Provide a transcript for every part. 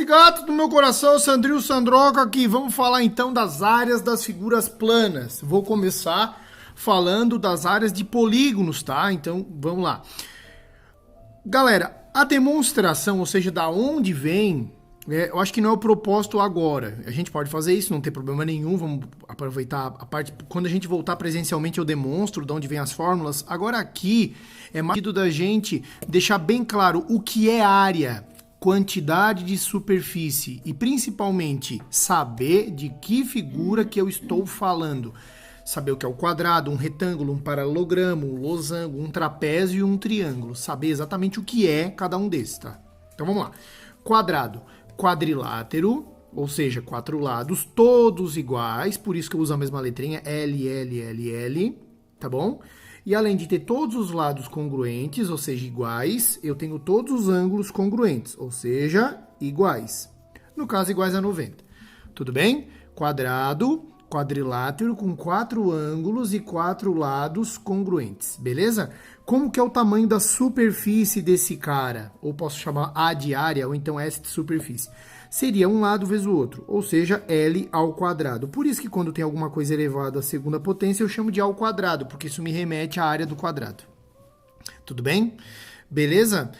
gato do meu coração, Sandrinho Sandroca aqui. Vamos falar então das áreas das figuras planas. Vou começar falando das áreas de polígonos, tá? Então, vamos lá. Galera, a demonstração, ou seja, da onde vem, eu acho que não é o propósito agora. A gente pode fazer isso, não tem problema nenhum. Vamos aproveitar a parte... Quando a gente voltar presencialmente, eu demonstro de onde vem as fórmulas. Agora aqui, é mais da gente deixar bem claro o que é área, quantidade de superfície e principalmente saber de que figura que eu estou falando. Saber o que é o quadrado, um retângulo, um paralelogramo, um losango, um trapézio e um triângulo. Saber exatamente o que é cada um desses, tá? Então vamos lá. Quadrado, quadrilátero, ou seja, 4 lados, todos iguais, por isso que eu uso a mesma letrinha, L, L, L, L, tá bom? E além de ter todos os lados congruentes, ou seja, iguais, eu tenho todos os ângulos congruentes, ou seja, iguais. No caso, iguais a 90. Tudo bem? Quadrado, quadrilátero com 4 ângulos e 4 lados congruentes, beleza? Como que é o tamanho da superfície desse cara? Ou posso chamar A de área, ou então S de superfície. Seria um lado vezes o outro, ou seja, L ao quadrado. Por isso que quando tem alguma coisa elevada à segunda potência, eu chamo de A ao quadrado, porque isso me remete à área do quadrado. Tudo bem? Beleza?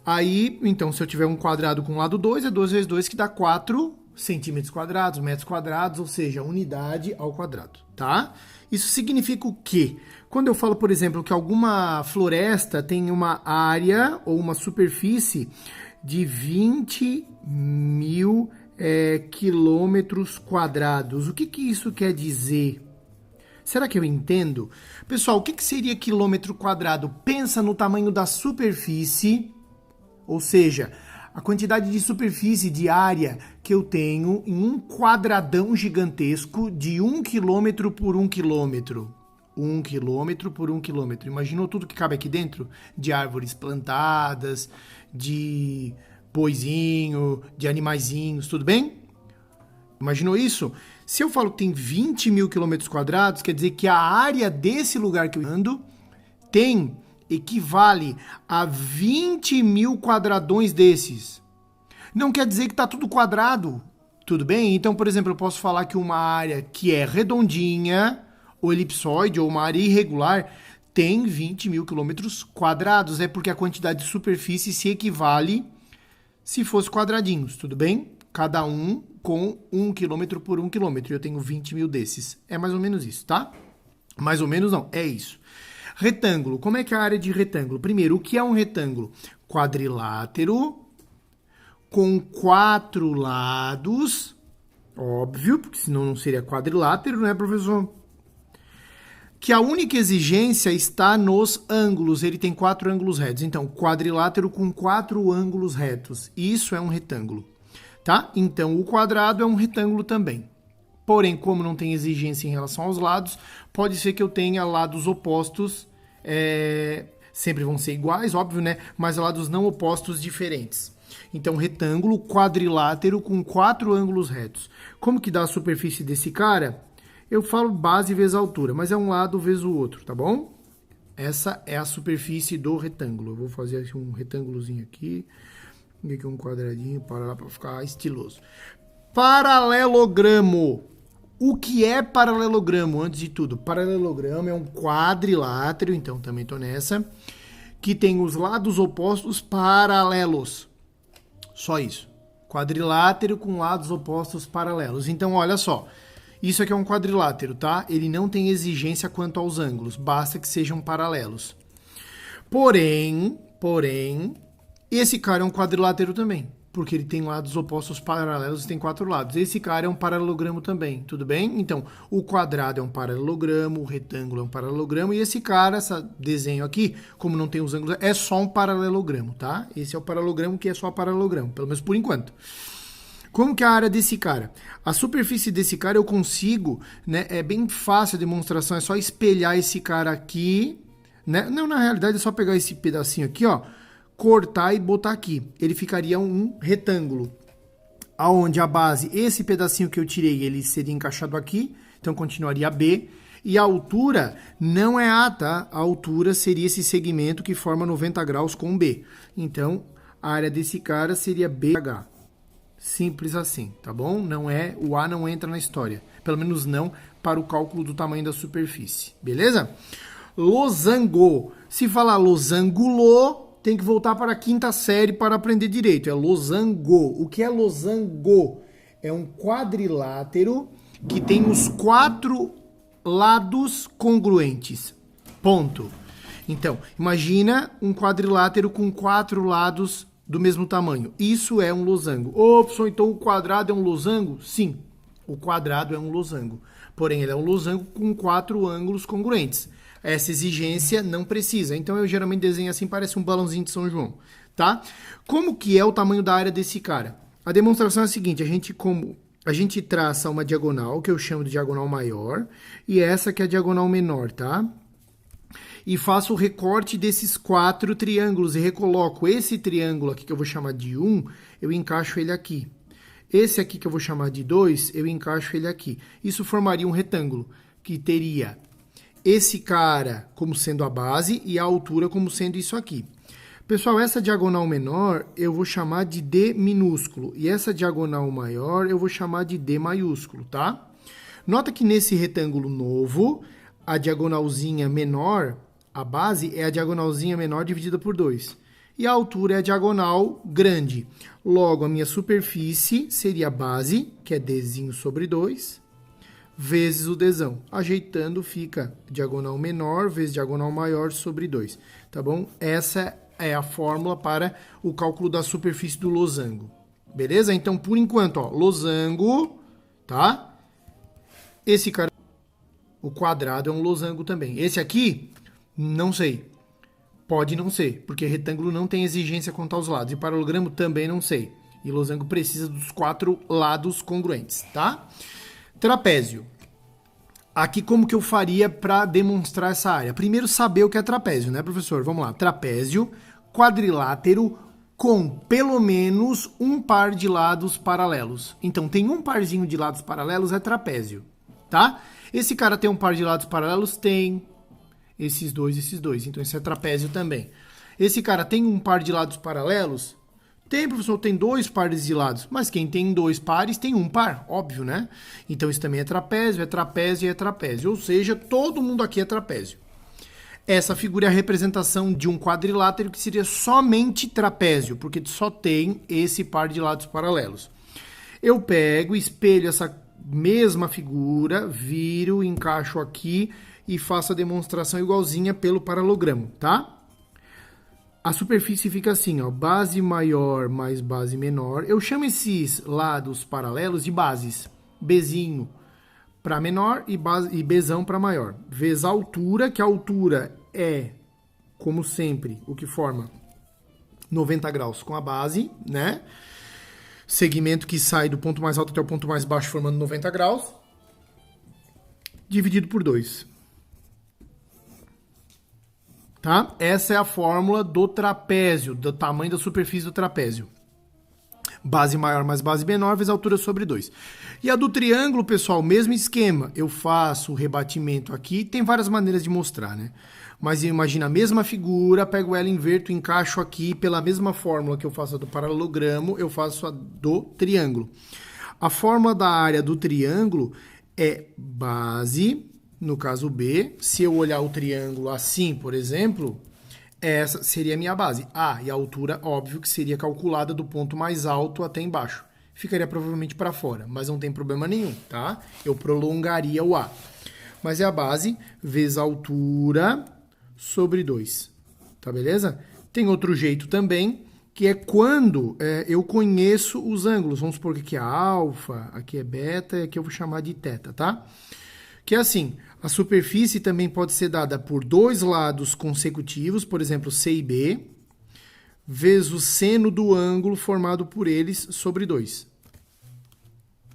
Aí, então, se eu tiver um quadrado com lado 2, é 2 vezes 2 que dá 4 centímetros quadrados, metros quadrados, ou seja, unidade ao quadrado, tá? Isso significa o quê? Quando eu falo, por exemplo, que alguma floresta tem uma área ou uma superfície de 20.000 quilômetros quadrados. O que isso quer dizer? Será que eu entendo? Pessoal, o que seria quilômetro quadrado? Pensa no tamanho da superfície, ou seja, a quantidade de superfície de área que eu tenho em um quadradão gigantesco de 1 quilômetro por 1 quilômetro. 1 quilômetro por 1 quilômetro. Imaginou tudo que cabe aqui dentro? De árvores plantadas, de boizinho, de animaizinhos, tudo bem? Imaginou isso? Se eu falo que tem 20.000 quilômetros quadrados, quer dizer que a área desse lugar que eu ando equivale a 20.000 quadradões desses. Não quer dizer que está tudo quadrado, tudo bem? Então, por exemplo, eu posso falar que uma área que é redondinha, ou elipsoide, ou uma área irregular, tem 20.000 quilômetros quadrados. É porque a quantidade de superfície se equivale se fosse quadradinhos, tudo bem? Cada um com 1 quilômetro por 1 quilômetro. Eu tenho 20.000 desses. É mais ou menos isso, tá? Mais ou menos não, é isso. Retângulo. Como é que é a área de retângulo? Primeiro, o que é um retângulo? Quadrilátero com 4 lados. Óbvio, porque senão não seria quadrilátero, né, professor? Que a única exigência está nos ângulos. Ele tem 4 ângulos retos. Então, quadrilátero com 4 ângulos retos. Isso é um retângulo, tá? Então, o quadrado é um retângulo também. Porém, como não tem exigência em relação aos lados, pode ser que eu tenha lados opostos, sempre vão ser iguais, óbvio, né? Mas lados não opostos diferentes. Então, retângulo, quadrilátero com 4 ângulos retos. Como que dá a superfície desse cara? Eu falo base vezes altura, mas é um lado vezes o outro, tá bom? Essa é a superfície do retângulo. Eu vou fazer um retângulozinho aqui, e aqui um quadradinho para lá para ficar estiloso. Paralelogramo. O que é paralelogramo? Antes de tudo, paralelogramo é um quadrilátero, então também estou nessa, que tem os lados opostos paralelos. Só isso. Quadrilátero com lados opostos paralelos. Então, olha só. Isso aqui é um quadrilátero, tá? Ele não tem exigência quanto aos ângulos, basta que sejam paralelos. Porém, esse cara é um quadrilátero também, porque ele tem lados opostos paralelos e tem 4 lados. Esse cara é um paralelogramo também, tudo bem? Então, o quadrado é um paralelogramo, o retângulo é um paralelogramo, e esse cara, esse desenho aqui, como não tem os ângulos, é só um paralelogramo, tá? Esse é o paralelogramo que é só paralelogramo, pelo menos por enquanto. Como que é a área desse cara? A superfície desse cara eu consigo, né? É bem fácil a demonstração, é só espelhar esse cara aqui, né? Não, na realidade é só pegar esse pedacinho aqui, ó, cortar e botar aqui. Ele ficaria um retângulo, aonde a base, esse pedacinho que eu tirei, ele seria encaixado aqui, então continuaria B. E a altura não é A, tá? A altura seria esse segmento que forma 90 graus com B. Então, a área desse cara seria BH. Simples assim, tá bom? O A não entra na história. Pelo menos não para o cálculo do tamanho da superfície. Beleza? Losango. Se falar losangulo, tem que voltar para a quinta série para aprender direito. É losango. O que é losango? É um quadrilátero que tem os 4 lados congruentes. Ponto. Então, imagina um quadrilátero com 4 lados do mesmo tamanho. Isso é um losango. Ô, professor, então o quadrado é um losango? Sim, o quadrado é um losango. Porém, ele é um losango com 4 ângulos congruentes. Essa exigência não precisa. Então, eu geralmente desenho assim, parece um balãozinho de São João, tá? Como que é o tamanho da área desse cara? A demonstração é a seguinte, a gente traça uma diagonal, que eu chamo de diagonal maior, e essa que é a diagonal menor, tá? E faço o recorte desses 4 triângulos e recoloco esse triângulo aqui, que eu vou chamar de 1, eu encaixo ele aqui. Esse aqui, que eu vou chamar de 2, eu encaixo ele aqui. Isso formaria um retângulo, que teria esse cara como sendo a base e a altura como sendo isso aqui. Pessoal, essa diagonal menor eu vou chamar de D minúsculo. E essa diagonal maior eu vou chamar de D maiúsculo, tá? Nota que nesse retângulo novo, a diagonalzinha menor, a base, é a diagonalzinha menor dividida por 2. E a altura é a diagonal grande. Logo, a minha superfície seria a base, que é Dzinho sobre 2, vezes o Dzão. Ajeitando, fica diagonal menor vezes diagonal maior sobre 2. Tá bom? Essa é a fórmula para o cálculo da superfície do losango. Beleza? Então, por enquanto, ó, losango, tá? Esse cara, o quadrado é um losango também. Esse aqui, não sei. Pode não ser, porque retângulo não tem exigência quanto aos lados. E paralelogramo também não sei. E losango precisa dos 4 lados congruentes, tá? Trapézio. Aqui como que eu faria para demonstrar essa área? Primeiro saber o que é trapézio, né, professor? Vamos lá. Trapézio, quadrilátero com pelo menos um par de lados paralelos. Então, tem um parzinho de lados paralelos, é trapézio, tá? Esse cara tem um par de lados paralelos? Tem. Esses dois. Então, esse é trapézio também. Esse cara tem um par de lados paralelos? Tem, professor, tem 2 pares de lados. Mas quem tem 2 pares tem um par, óbvio, né? Então, isso também é trapézio, é trapézio e é trapézio. Ou seja, todo mundo aqui é trapézio. Essa figura é a representação de um quadrilátero que seria somente trapézio, porque só tem esse par de lados paralelos. Eu pego, espelho essa mesma figura, viro, encaixo aqui e faço a demonstração igualzinha pelo paralelogramo, tá? A superfície fica assim, ó, base maior mais base menor. Eu chamo esses lados paralelos de bases. Bzinho para menor e Bzão para maior. Vezes a altura, que a altura é, como sempre, o que forma 90 graus com a base, né? Segmento que sai do ponto mais alto até o ponto mais baixo formando 90 graus. Dividido por 2. Tá? Essa é a fórmula do trapézio, do tamanho da superfície do trapézio. Base maior mais base menor vezes altura sobre 2. E a do triângulo, pessoal, mesmo esquema. Eu faço o rebatimento aqui. Tem várias maneiras de mostrar, né? Mas imagina a mesma figura, pego ela, inverto, encaixo aqui. Pela mesma fórmula que eu faço a do paralelogramo, eu faço a do triângulo. A fórmula da área do triângulo é base... No caso B, se eu olhar o triângulo assim, por exemplo, essa seria a minha base. E a altura, óbvio, que seria calculada do ponto mais alto até embaixo. Ficaria provavelmente para fora, mas não tem problema nenhum, tá? Eu prolongaria o A. Mas é a base vezes a altura sobre 2, tá beleza? Tem outro jeito também, que é quando eu conheço os ângulos. Vamos supor que aqui é alfa, aqui é beta e aqui eu vou chamar de teta, tá? Que é assim, a superfície também pode ser dada por 2 lados consecutivos, por exemplo, C e B, vezes o seno do ângulo formado por eles sobre 2.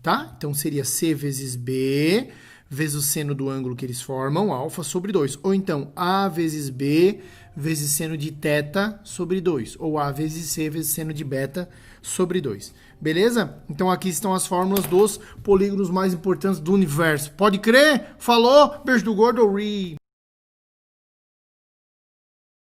Tá? Então, seria C vezes B, vezes o seno do ângulo que eles formam, alfa, sobre 2. Ou então, A vezes B, vezes seno de teta sobre 2. Ou A vezes C, vezes seno de beta sobre 2. Beleza? Então, aqui estão as fórmulas dos polígonos mais importantes do universo. Pode crer? Falou? Beijo do gordo, Ri.